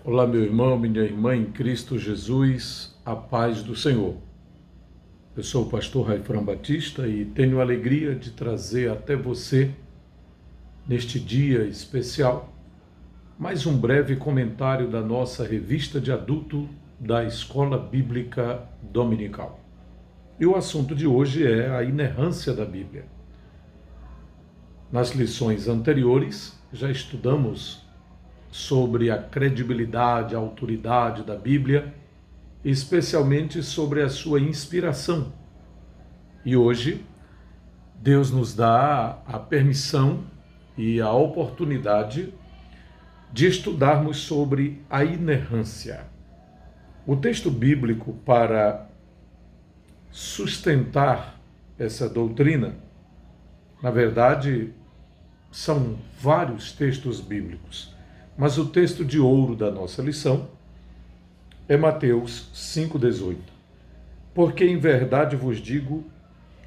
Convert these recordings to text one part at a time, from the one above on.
Olá, meu irmão, minha irmã em Cristo Jesus, a paz do Senhor. Eu sou o pastor Raifran Batista e tenho a alegria de trazer até você, neste dia especial, mais um breve comentário da nossa revista de adulto da Escola Bíblica Dominical. E o assunto de hoje é a inerrância da Bíblia. Nas lições anteriores, já estudamos sobre a credibilidade, a autoridade da Bíblia, especialmente sobre a sua inspiração. E hoje, Deus nos dá a permissão e a oportunidade de estudarmos sobre a inerrância. O texto bíblico para sustentar essa doutrina, na verdade, são vários textos bíblicos, mas o texto de ouro da nossa lição é Mateus 5,18. Porque em verdade vos digo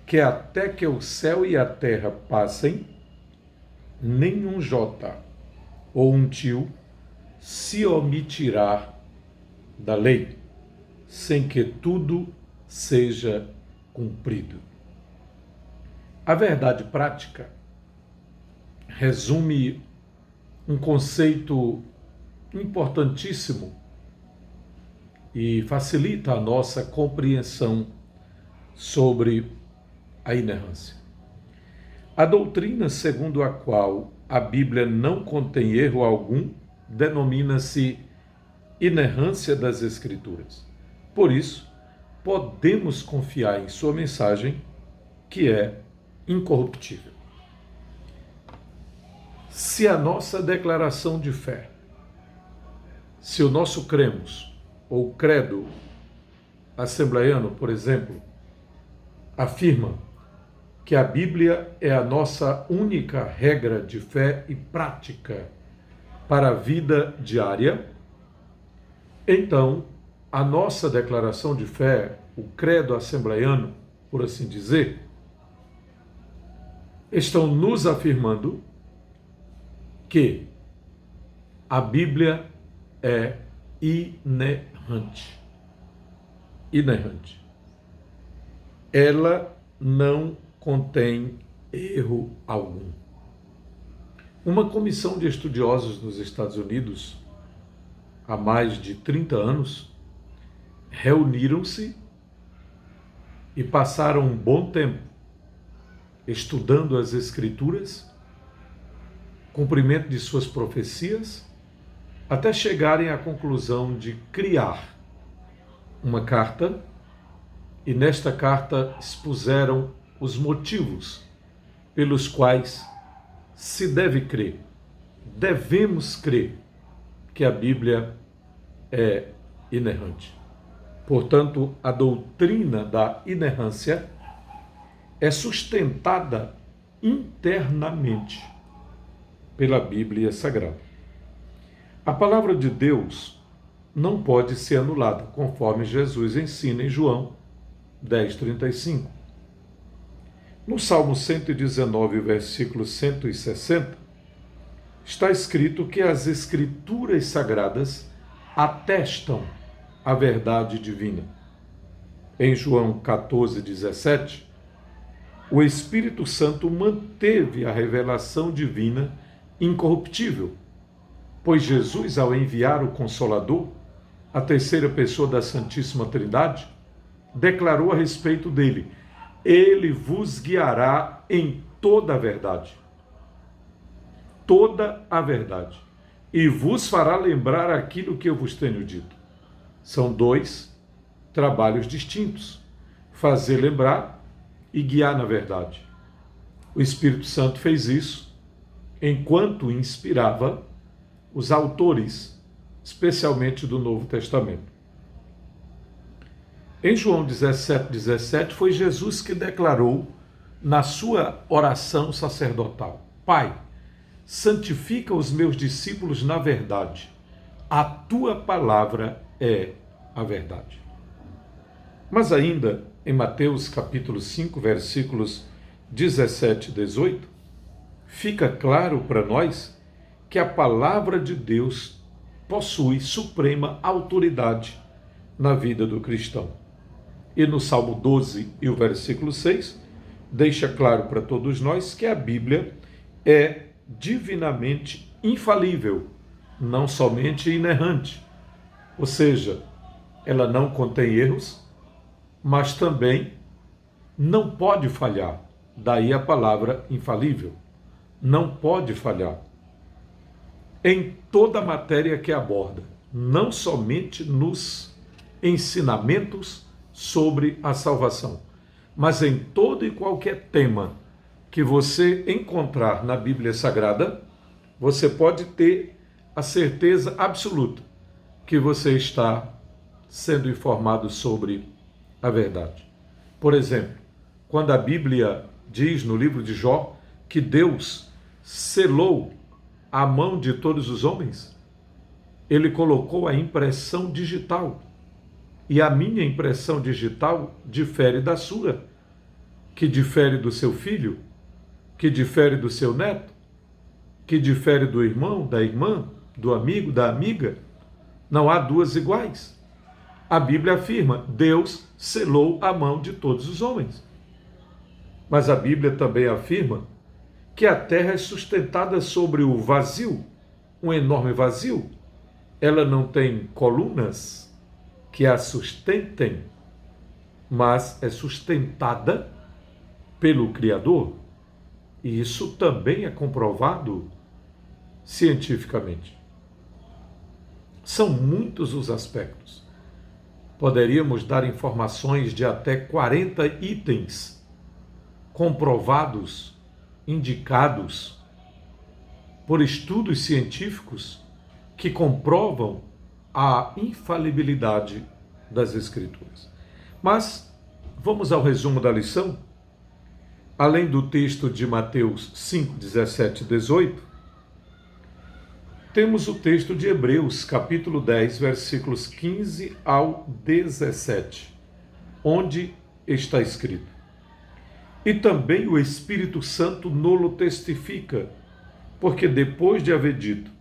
que até que o céu e a terra passem, nenhum jota ou um tio se omitirá da lei, sem que tudo seja cumprido. A verdade prática resume um conceito importantíssimo e facilita a nossa compreensão sobre a inerrância. A doutrina segundo a qual a Bíblia não contém erro algum denomina-se inerrância das Escrituras. Por isso, podemos confiar em sua mensagem, que é incorruptível. Se a nossa declaração de fé, se o nosso cremos, ou credo assembleiano, por exemplo, afirma que a Bíblia é a nossa única regra de fé e prática para a vida diária, então a nossa declaração de fé, o credo assembleiano, por assim dizer, estão nos afirmando que a Bíblia é inerrante. Inerrante. Ela não contém erro algum. Uma comissão de estudiosos nos Estados Unidos, há mais de 30 anos, reuniram-se e passaram um bom tempo estudando as Escrituras, cumprimento de suas profecias, até chegarem à conclusão de criar uma carta, e nesta carta expuseram os motivos pelos quais se deve crer, devemos crer que a Bíblia é inerrante. Portanto, a doutrina da inerrância é sustentada internamente pela Bíblia Sagrada. A palavra de Deus não pode ser anulada, conforme Jesus ensina em João 10,35. No Salmo 119, versículo 160, está escrito que as Escrituras Sagradas atestam a verdade divina. Em João 14,17, o Espírito Santo manteve a revelação divina incorruptível, pois Jesus, ao enviar o Consolador, a terceira pessoa da Santíssima Trindade, declarou a respeito dele: ele vos guiará em toda a verdade. Toda a verdade. E vos fará lembrar aquilo que eu vos tenho dito. São dois trabalhos distintos: fazer lembrar e guiar na verdade. O Espírito Santo fez isso enquanto inspirava os autores, especialmente do Novo Testamento. Em João 17,17, foi Jesus que declarou na sua oração sacerdotal: Pai, santifica os meus discípulos na verdade. A tua palavra é a verdade. Mas ainda, em Mateus capítulo 5, versículos 17 e 18, fica claro para nós que a palavra de Deus possui suprema autoridade na vida do cristão. E no Salmo 12 e o versículo 6, deixa claro para todos nós que a Bíblia é divinamente infalível, não somente inerrante. Ou seja, ela não contém erros, mas também não pode falhar. Daí a palavra infalível. Não pode falhar. Em toda a matéria que aborda, não somente nos ensinamentos sobre a salvação, mas em todo e qualquer tema que você encontrar na Bíblia Sagrada, você pode ter a certeza absoluta que você está sendo informado sobre a verdade. Por exemplo, quando a Bíblia diz no livro de Jó que Deus selou a mão de todos os homens, ele colocou a impressão digital. E a minha impressão digital difere da sua, que difere do seu filho, que difere do seu neto, que difere do irmão, da irmã, do amigo, da amiga. Não há duas iguais. A Bíblia afirma: Deus selou a mão de todos os homens. Mas a Bíblia também afirma que a terra é sustentada sobre o vazio, um enorme vazio. Ela não tem colunas que a sustentem, mas é sustentada pelo Criador. E isso também é comprovado cientificamente. São muitos os aspectos. Poderíamos dar informações de até 40 itens comprovados, indicados por estudos científicos que comprovam a infalibilidade das Escrituras. Mas vamos ao resumo da lição. Além do texto de Mateus 5, 17 e 18, temos o texto de Hebreus, capítulo 10, versículos 15 ao 17, onde está escrito: E também o Espírito Santo nolo testifica, porque depois de haver dito: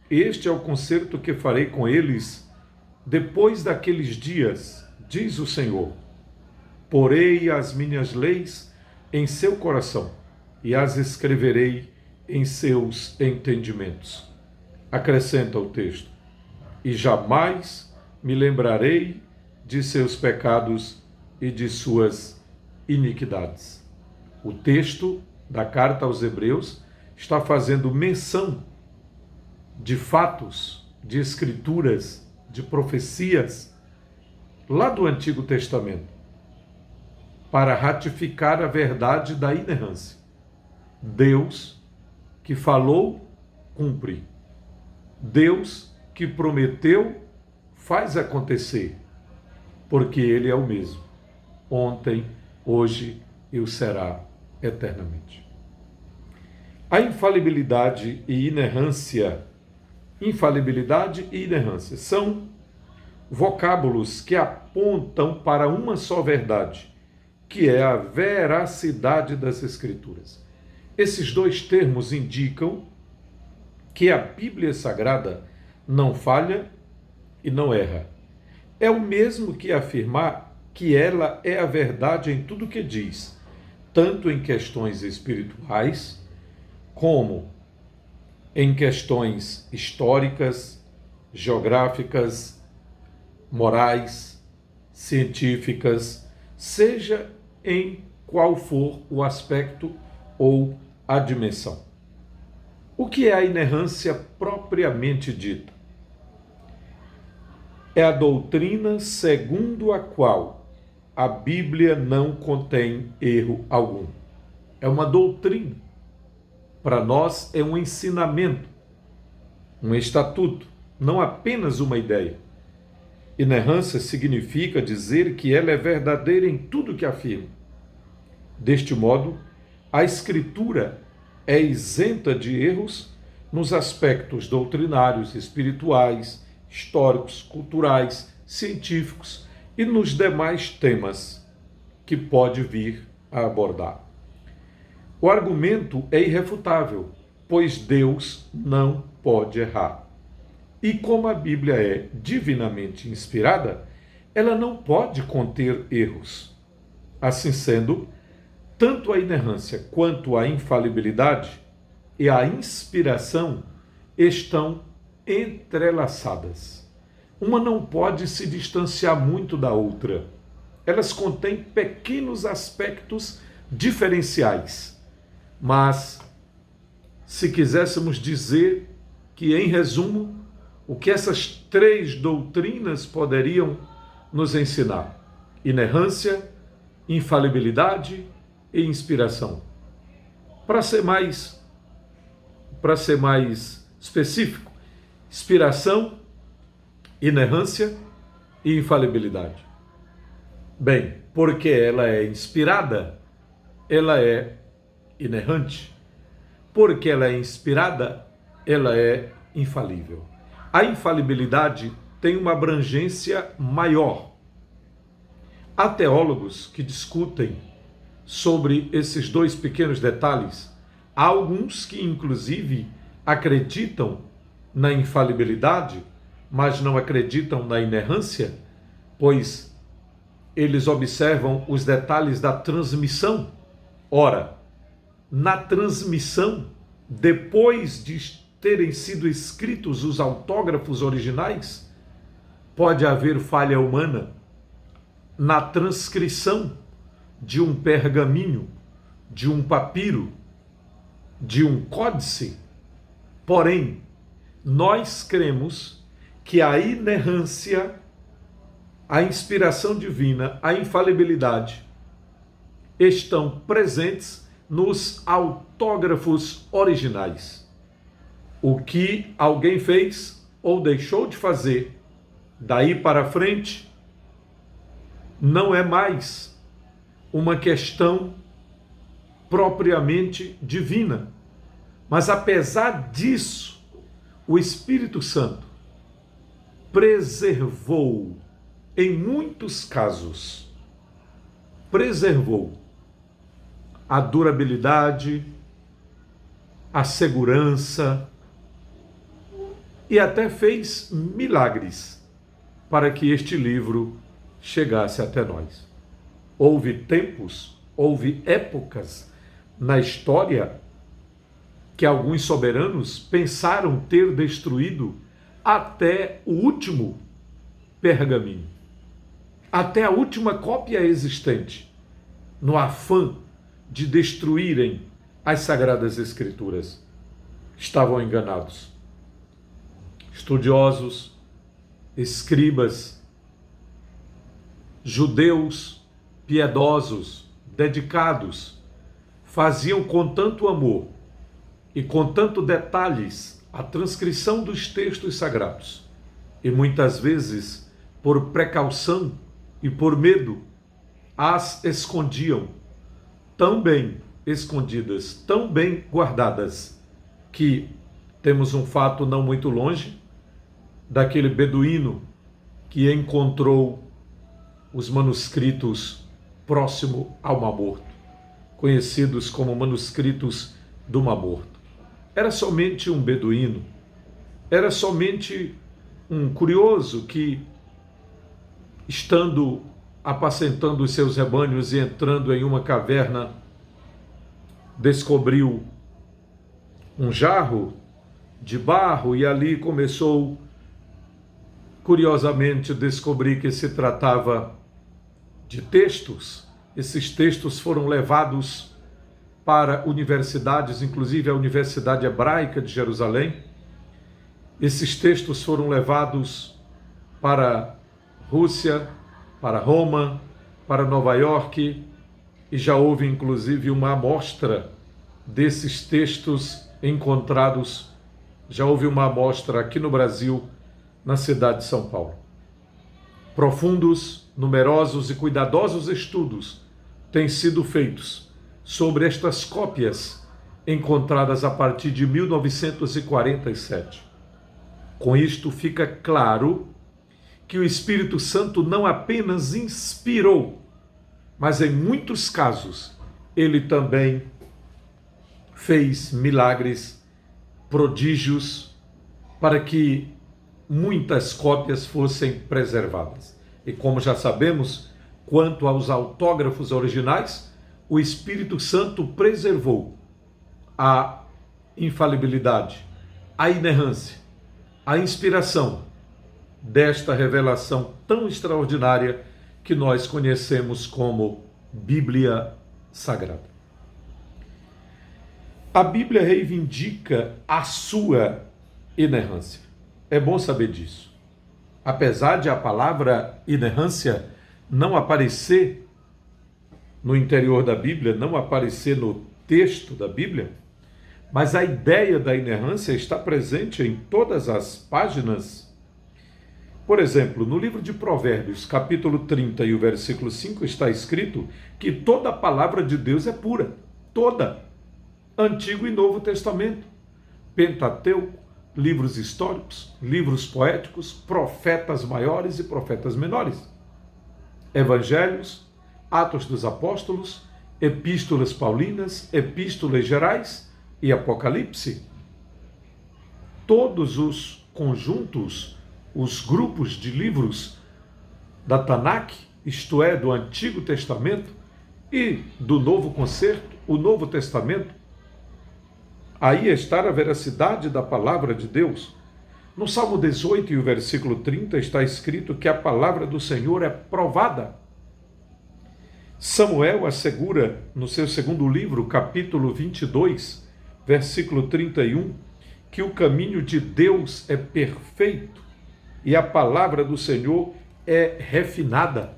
Este é o concerto que farei com eles depois daqueles dias, diz o Senhor, porei as minhas leis em seu coração e as escreverei em seus entendimentos. Acrescenta o texto: E jamais me lembrarei de seus pecados e de suas iniquidades. O texto da carta aos Hebreus está fazendo menção de fatos, de escrituras, de profecias lá do Antigo Testamento, para ratificar a verdade da inerrância. Deus que falou, cumpre. Deus que prometeu, faz acontecer, porque Ele é o mesmo, ontem, hoje e o será eternamente. A infalibilidade e inerrância são vocábulos que apontam para uma só verdade, que é a veracidade das Escrituras. Esses dois termos indicam que a Bíblia Sagrada não falha e não erra. É o mesmo que afirmar que ela é a verdade em tudo que diz, tanto em questões espirituais, como em questões históricas, geográficas, morais, científicas, seja em qual for o aspecto ou a dimensão. O que é a inerrância propriamente dita? É a doutrina segundo a qual a Bíblia não contém erro algum. É uma doutrina. Para nós é um ensinamento, um estatuto, não apenas uma ideia. Inerrância significa dizer que ela é verdadeira em tudo que afirma. Deste modo, a Escritura é isenta de erros nos aspectos doutrinários, espirituais, históricos, culturais, científicos e nos demais temas que pode vir a abordar. O argumento é irrefutável, pois Deus não pode errar. E como a Bíblia é divinamente inspirada, ela não pode conter erros. Assim sendo, tanto a inerrância quanto a infalibilidade e a inspiração estão entrelaçadas. Uma não pode se distanciar muito da outra. Elas contêm pequenos aspectos diferenciais. Mas, se quiséssemos dizer que, em resumo, o que essas três doutrinas poderiam nos ensinar: inerrância, infalibilidade e inspiração. Para ser mais específico, inspiração, inerrância e infalibilidade. Bem, porque ela é inspirada, ela é inerrante. Porque ela é inspirada, ela é infalível. A infalibilidade tem uma abrangência maior. Há teólogos que discutem sobre esses dois pequenos detalhes. Há alguns que, inclusive, acreditam na infalibilidade, mas não acreditam na inerrância, pois eles observam os detalhes da transmissão. Ora, na transmissão, depois de terem sido escritos os autógrafos originais, pode haver falha humana na transcrição de um pergaminho, de um papiro, de um códice. Porém, nós cremos que a inerrância, a inspiração divina, a infalibilidade estão presentes nos autógrafos originais. O que alguém fez ou deixou de fazer daí para frente não é mais uma questão propriamente divina. Mas apesar disso, o Espírito Santo preservou, em muitos casos, preservou a durabilidade, a segurança e até fez milagres para que este livro chegasse até nós. Houve tempos, houve épocas na história que alguns soberanos pensaram ter destruído até o último pergaminho, até a última cópia existente, no afã de destruírem as Sagradas Escrituras. Estavam enganados. Estudiosos, escribas, judeus piedosos, dedicados, faziam com tanto amor e com tanto detalhes a transcrição dos textos sagrados, e muitas vezes, por precaução e por medo, as escondiam, tão bem escondidas, tão bem guardadas, que temos um fato não muito longe daquele beduíno que encontrou os manuscritos próximo ao Mar Morto, conhecidos como manuscritos do Mar Morto. Era somente um beduíno, era somente um curioso que, estando apacentando os seus rebanhos e entrando em uma caverna, descobriu um jarro de barro e ali começou, curiosamente, a descobrir que se tratava de textos. Esses textos foram levados para universidades, inclusive a Universidade Hebraica de Jerusalém. Esses textos foram levados para Rússia, para Roma, para Nova York, e já houve inclusive uma amostra desses textos encontrados, já houve uma amostra aqui no Brasil, na cidade de São Paulo. Profundos, numerosos e cuidadosos estudos têm sido feitos sobre estas cópias encontradas a partir de 1947. Com isto fica claro que o Espírito Santo não apenas inspirou, mas em muitos casos ele também fez milagres, prodígios, para que muitas cópias fossem preservadas. E como já sabemos, quanto aos autógrafos originais, o Espírito Santo preservou a infalibilidade, a inerrância, a inspiração desta revelação tão extraordinária que nós conhecemos como Bíblia Sagrada. A Bíblia reivindica a sua inerrância. É bom saber disso. Apesar de a palavra inerrância não aparecer no interior da Bíblia, não aparecer no texto da Bíblia, mas a ideia da inerrância está presente em todas as páginas. Por exemplo, no livro de Provérbios, capítulo 30 e o versículo 5, está escrito que toda a palavra de Deus é pura. Toda. Antigo e Novo Testamento. Pentateuco, livros históricos, livros poéticos, profetas maiores e profetas menores. Evangelhos, Atos dos Apóstolos, epístolas paulinas, epístolas gerais e Apocalipse. Todos os conjuntos, os grupos de livros da Tanakh, isto é, do Antigo Testamento e do Novo Concerto, o Novo Testamento, aí está a veracidade da palavra de Deus. No Salmo 18 e o versículo 30 está escrito que a palavra do Senhor é provada. Samuel assegura no seu segundo livro, capítulo 22, versículo 31, que o caminho de Deus é perfeito e a palavra do Senhor é refinada.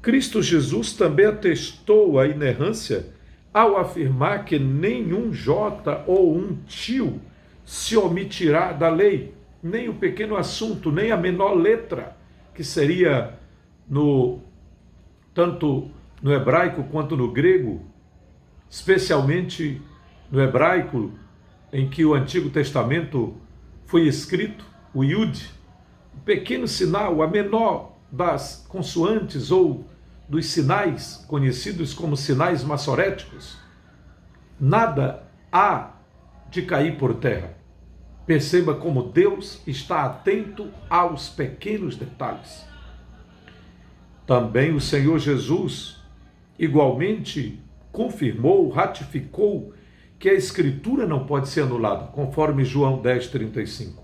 Cristo Jesus também atestou a inerrância ao afirmar que nenhum jota ou um tio se omitirá da lei, nem o pequeno assunto, nem a menor letra, que seria tanto no hebraico quanto no grego, especialmente no hebraico, em que o Antigo Testamento foi escrito, o Yud, o pequeno sinal, a menor das consoantes ou dos sinais conhecidos como sinais massoréticos, nada há de cair por terra. Perceba como Deus está atento aos pequenos detalhes. Também o Senhor Jesus, igualmente, confirmou, ratificou que a Escritura não pode ser anulada, conforme João 10:35.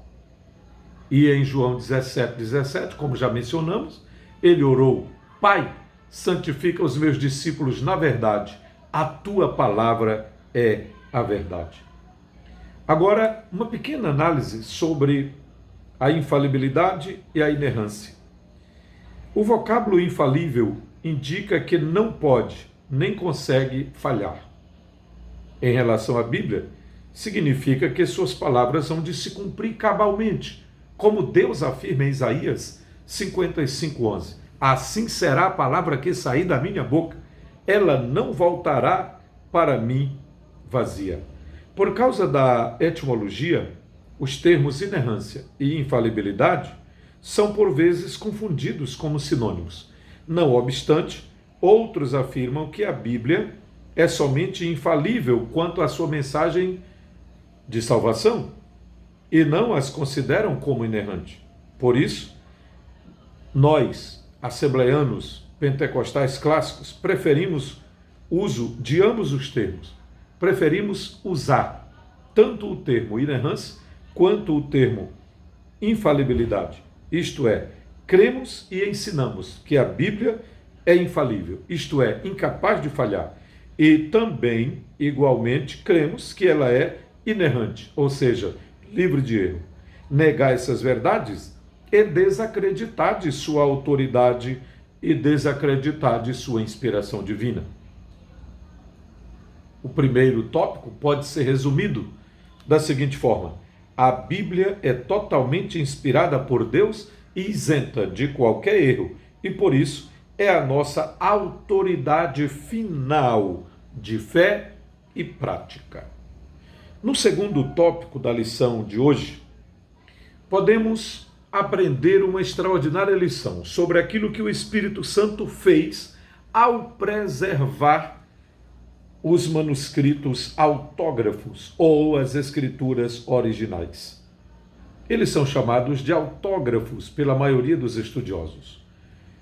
E em João 17:17, como já mencionamos, ele orou: Pai, santifica os meus discípulos na verdade, a tua palavra é a verdade. Agora, uma pequena análise sobre a infalibilidade e a inerrância. O vocábulo infalível indica que não pode, nem consegue falhar. Em relação à Bíblia, significa que suas palavras hão de se cumprir cabalmente, como Deus afirma em Isaías 55:11. Assim será a palavra que sair da minha boca, ela não voltará para mim vazia. Por causa da etimologia, os termos inerrância e infalibilidade são por vezes confundidos como sinônimos. Não obstante, outros afirmam que a Bíblia é somente infalível quanto à sua mensagem de salvação e não as consideram como inerrante. Por isso, nós, assembleanos, pentecostais clássicos, preferimos o uso de ambos os termos. Preferimos usar tanto o termo inerrância quanto o termo infalibilidade. Isto é, cremos e ensinamos que a Bíblia é infalível, isto é, incapaz de falhar. E também, igualmente, cremos que ela é inerrante, ou seja, livre de erro. Negar essas verdades é desacreditar de sua autoridade e desacreditar de sua inspiração divina. O primeiro tópico pode ser resumido da seguinte forma: a Bíblia é totalmente inspirada por Deus e isenta de qualquer erro, e por isso é a nossa autoridade final de fé e prática. No segundo tópico da lição de hoje, podemos aprender uma extraordinária lição sobre aquilo que o Espírito Santo fez ao preservar os manuscritos autógrafos ou as escrituras originais. Eles são chamados de autógrafos pela maioria dos estudiosos.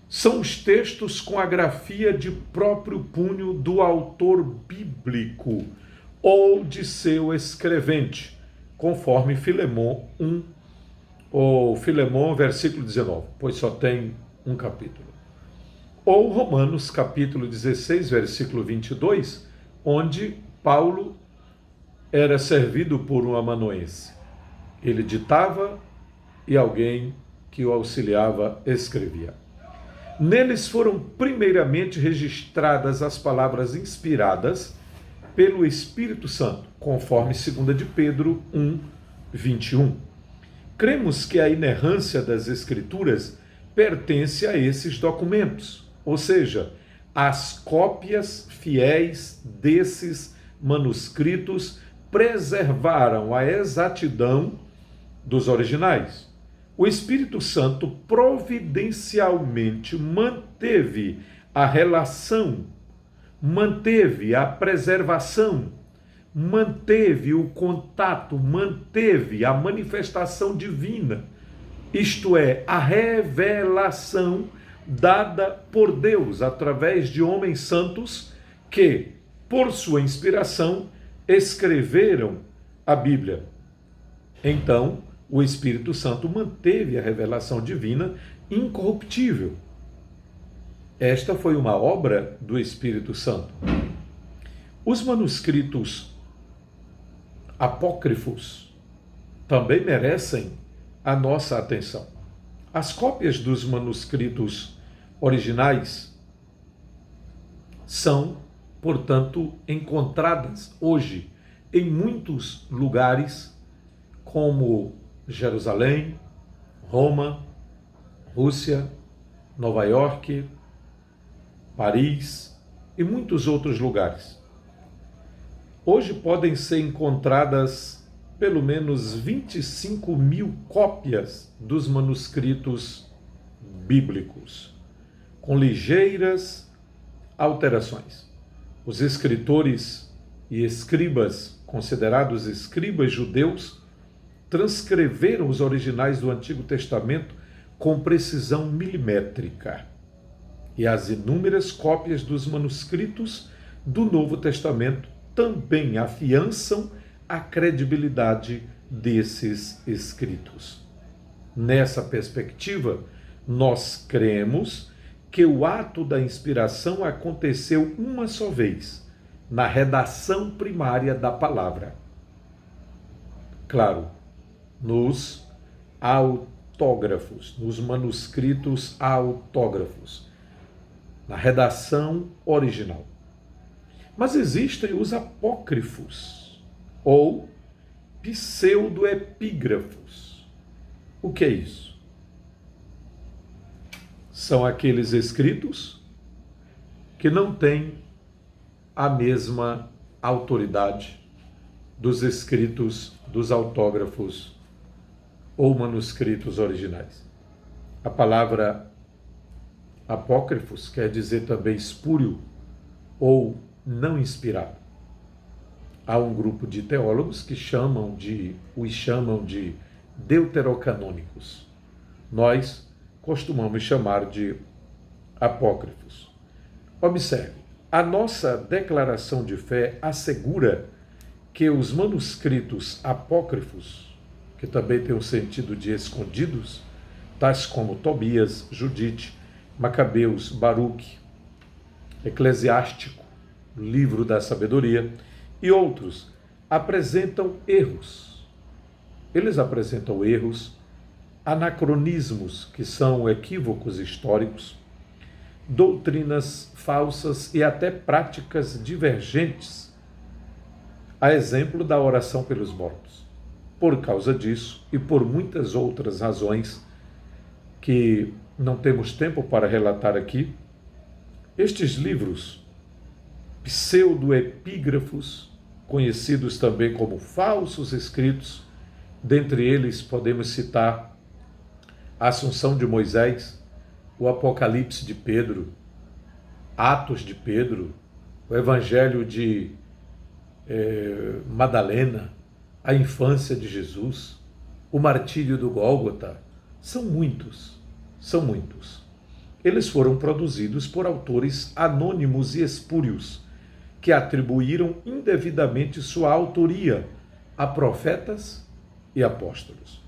São os textos com a grafia de próprio punho do autor bíblico ou de seu escrevente, conforme Filemon 1, ou Filemon, versículo 19, pois só tem um capítulo. Ou Romanos, capítulo 16, versículo 22, onde Paulo era servido por um amanuense. Ele ditava e alguém que o auxiliava escrevia. Neles foram primeiramente registradas as palavras inspiradas pelo Espírito Santo, conforme 2 de Pedro 1, 21. Cremos que a inerrância das Escrituras pertence a esses documentos, ou seja, as cópias fiéis desses manuscritos preservaram a exatidão dos originais. O Espírito Santo providencialmente manteve a relação, manteve a preservação, manteve o contato, manteve a manifestação divina, isto é, a revelação dada por Deus através de homens santos que, por sua inspiração, escreveram a Bíblia. Então, o Espírito Santo manteve a revelação divina incorruptível. Esta foi uma obra do Espírito Santo. Os manuscritos apócrifos também merecem a nossa atenção. As cópias dos manuscritos originais são, portanto, encontradas hoje em muitos lugares, como Jerusalém, Roma, Rússia, Nova York, Paris e muitos outros lugares. Hoje podem ser encontradas pelo menos 25 mil cópias dos manuscritos bíblicos, com ligeiras alterações. Os escritores e escribas, considerados escribas judeus, transcreveram os originais do Antigo Testamento com precisão milimétrica. E as inúmeras cópias dos manuscritos do Novo Testamento também afiançam a credibilidade desses escritos. Nessa perspectiva, nós cremos que o ato da inspiração aconteceu uma só vez, na redação primária da palavra. Claro, nos autógrafos, nos manuscritos autógrafos, na redação original. Mas existem os apócrifos, ou pseudoepígrafos. O que é isso? São aqueles escritos que não têm a mesma autoridade dos escritos dos autógrafos ou manuscritos originais. A palavra apócrifos quer dizer também espúrio ou não inspirado. Há um grupo de teólogos que os chamam de deuterocanônicos. Nós costumamos chamar de apócrifos. Observe, a nossa declaração de fé assegura que os manuscritos apócrifos, que também tem o sentido de escondidos, tais como Tobias, Judite, Macabeus, Baruque, Eclesiástico, Livro da Sabedoria e outros, apresentam erros. Eles apresentam erros, anacronismos, que são equívocos históricos, doutrinas falsas e até práticas divergentes, a exemplo da oração pelos mortos. Por causa disso e por muitas outras razões que não temos tempo para relatar aqui, estes livros pseudoepígrafos, conhecidos também como falsos escritos, dentre eles podemos citar a Assunção de Moisés, o Apocalipse de Pedro, Atos de Pedro, o Evangelho de Madalena, a infância de Jesus, o martírio do Gólgota, são muitos, são muitos. Eles foram produzidos por autores anônimos e espúrios, que atribuíram indevidamente sua autoria a profetas e apóstolos.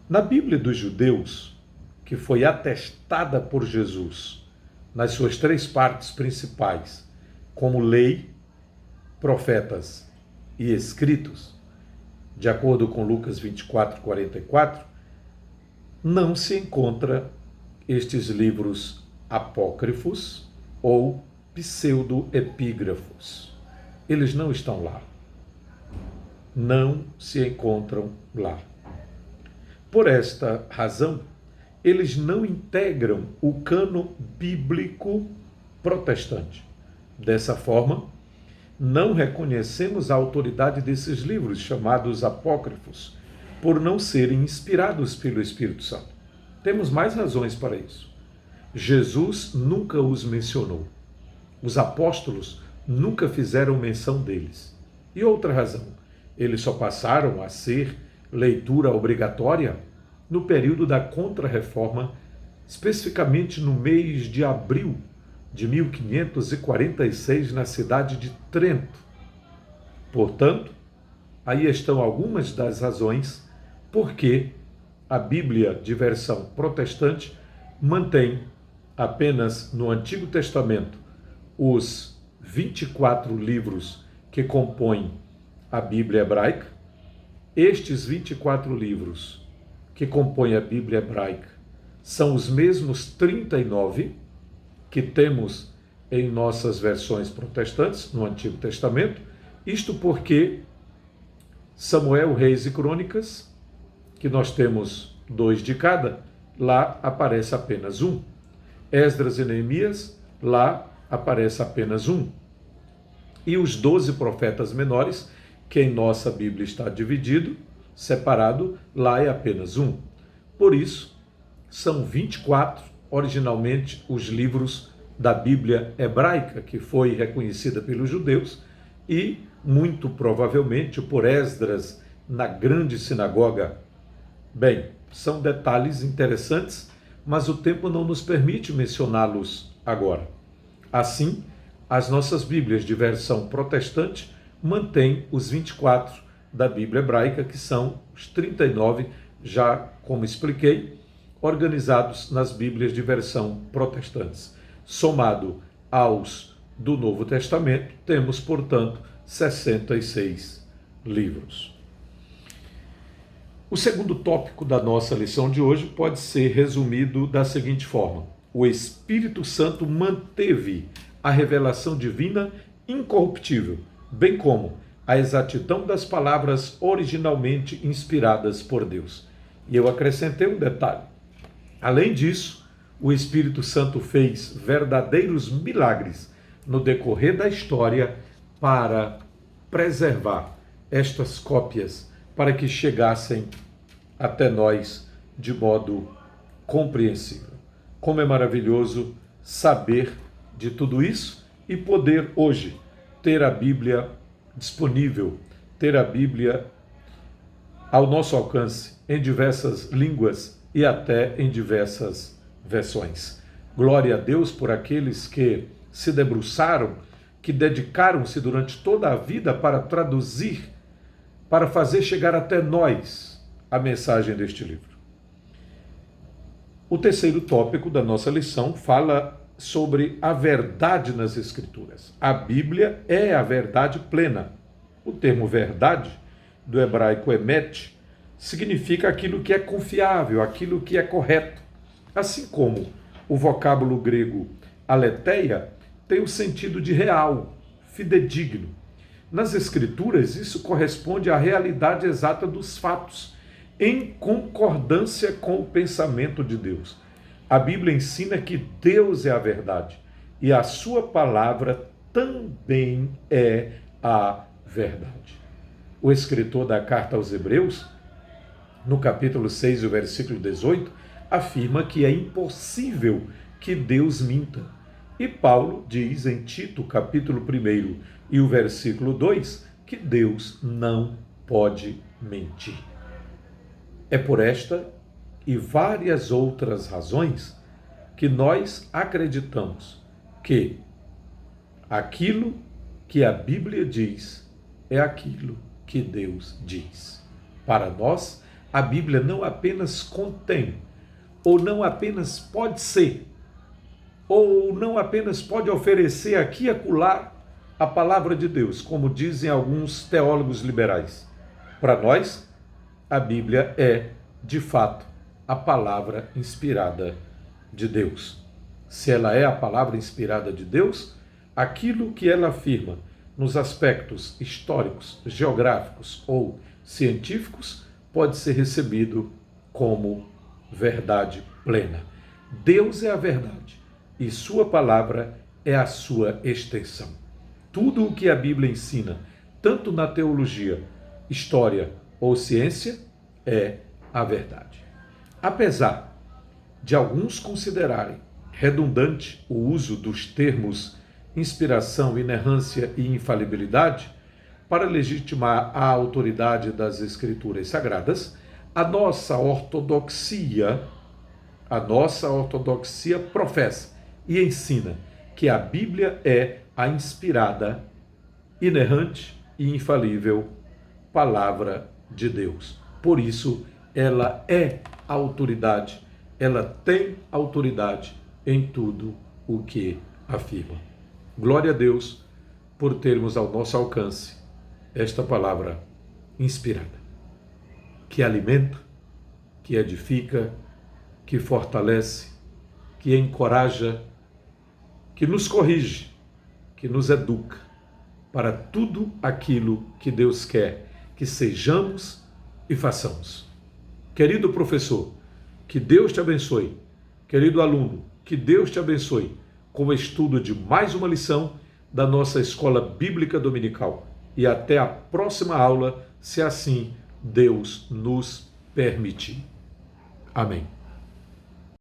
Na Bíblia dos judeus, que foi atestada por Jesus nas suas 3 partes principais, como lei, profetas e escritos, de acordo com Lucas 24, 44, não se encontra estes livros apócrifos ou pseudo-epígrafos. Eles não estão lá. Não se encontram lá. Por esta razão, eles não integram o cânon bíblico protestante. Dessa forma, não reconhecemos a autoridade desses livros, chamados apócrifos, por não serem inspirados pelo Espírito Santo. Temos mais razões para isso. Jesus nunca os mencionou. Os apóstolos nunca fizeram menção deles. E outra razão, eles só passaram a ser leitura obrigatória no período da Contra-Reforma, especificamente no mês de abril de 1546, na cidade de Trento. Portanto, aí estão algumas das razões por que a Bíblia de versão protestante mantém apenas no Antigo Testamento os 24 livros que compõem a Bíblia hebraica. Estes 24 livros que compõem a Bíblia hebraica são os mesmos 39 que temos em nossas versões protestantes no Antigo Testamento. Isto porque Samuel, Reis e Crônicas, que nós temos 2 de cada, lá aparece apenas 1. Esdras e Neemias, lá aparece apenas 1. E os 12 profetas menores, que em nossa Bíblia está dividido, separado, lá é apenas 1. Por isso, são 24, originalmente, os livros da Bíblia hebraica, que foi reconhecida pelos judeus, e, muito provavelmente, por Esdras na grande sinagoga. Bem, são detalhes interessantes, mas o tempo não nos permite mencioná-los agora. Assim, as nossas Bíblias de versão protestante mantêm os 24 da Bíblia hebraica, que são os 39, já como expliquei, organizados nas Bíblias de versão protestantes. Somado aos do Novo Testamento, temos, portanto, 66 livros. O segundo tópico da nossa lição de hoje pode ser resumido da seguinte forma: o Espírito Santo manteve a revelação divina incorruptível, bem como a exatidão das palavras originalmente inspiradas por Deus. E eu acrescentei um detalhe. Além disso, o Espírito Santo fez verdadeiros milagres no decorrer da história para preservar estas cópias, para que chegassem até nós de modo compreensível. Como é maravilhoso saber de tudo isso e poder hoje ter a Bíblia disponível, ter a Bíblia ao nosso alcance em diversas línguas e até em diversas versões. Glória a Deus por aqueles que se debruçaram, que dedicaram-se durante toda a vida para traduzir, para fazer chegar até nós a mensagem deste livro. O terceiro tópico da nossa lição fala sobre a verdade nas Escrituras. A Bíblia é a verdade plena. O termo verdade, do hebraico emet, significa aquilo que é confiável, aquilo que é correto. Assim como o vocábulo grego aletheia tem o sentido de real, fidedigno. Nas Escrituras, isso corresponde à realidade exata dos fatos, em concordância com o pensamento de Deus. A Bíblia ensina que Deus é a verdade e a sua palavra também é a verdade. O escritor da carta aos Hebreus, no capítulo 6, o versículo 18, afirma que é impossível que Deus minta. E Paulo diz em Tito, capítulo 1 e o versículo 2, que Deus não pode mentir. É por esta e várias outras razões que nós acreditamos que aquilo que a Bíblia diz é aquilo que Deus diz. Para nós, a Bíblia não apenas contém, ou não apenas pode ser, ou não apenas pode oferecer aqui e acolá a palavra de Deus, como dizem alguns teólogos liberais. Para nós, a Bíblia é, de fato, a palavra inspirada de Deus. Se ela é a palavra inspirada de Deus, aquilo que ela afirma nos aspectos históricos, geográficos ou científicos pode ser recebido como verdade plena. Deus é a verdade e sua palavra é a sua extensão. Tudo o que a Bíblia ensina, tanto na teologia, história ou ciência, é a verdade. Apesar de alguns considerarem redundante o uso dos termos inspiração, inerrância e infalibilidade para legitimar a autoridade das Escrituras Sagradas, a nossa ortodoxia professa e ensina que a Bíblia é a inspirada, inerrante e infalível palavra de Deus. Por isso, ela é a autoridade, ela tem autoridade em tudo o que afirma. Glória a Deus por termos ao nosso alcance esta palavra inspirada, que alimenta, que edifica, que fortalece, que encoraja, que nos corrige, que nos educa para tudo aquilo que Deus quer que sejamos e façamos. Querido professor, que Deus te abençoe. Querido aluno, que Deus te abençoe com o estudo de mais uma lição da nossa Escola Bíblica Dominical. E até a próxima aula, se assim Deus nos permitir. Amém.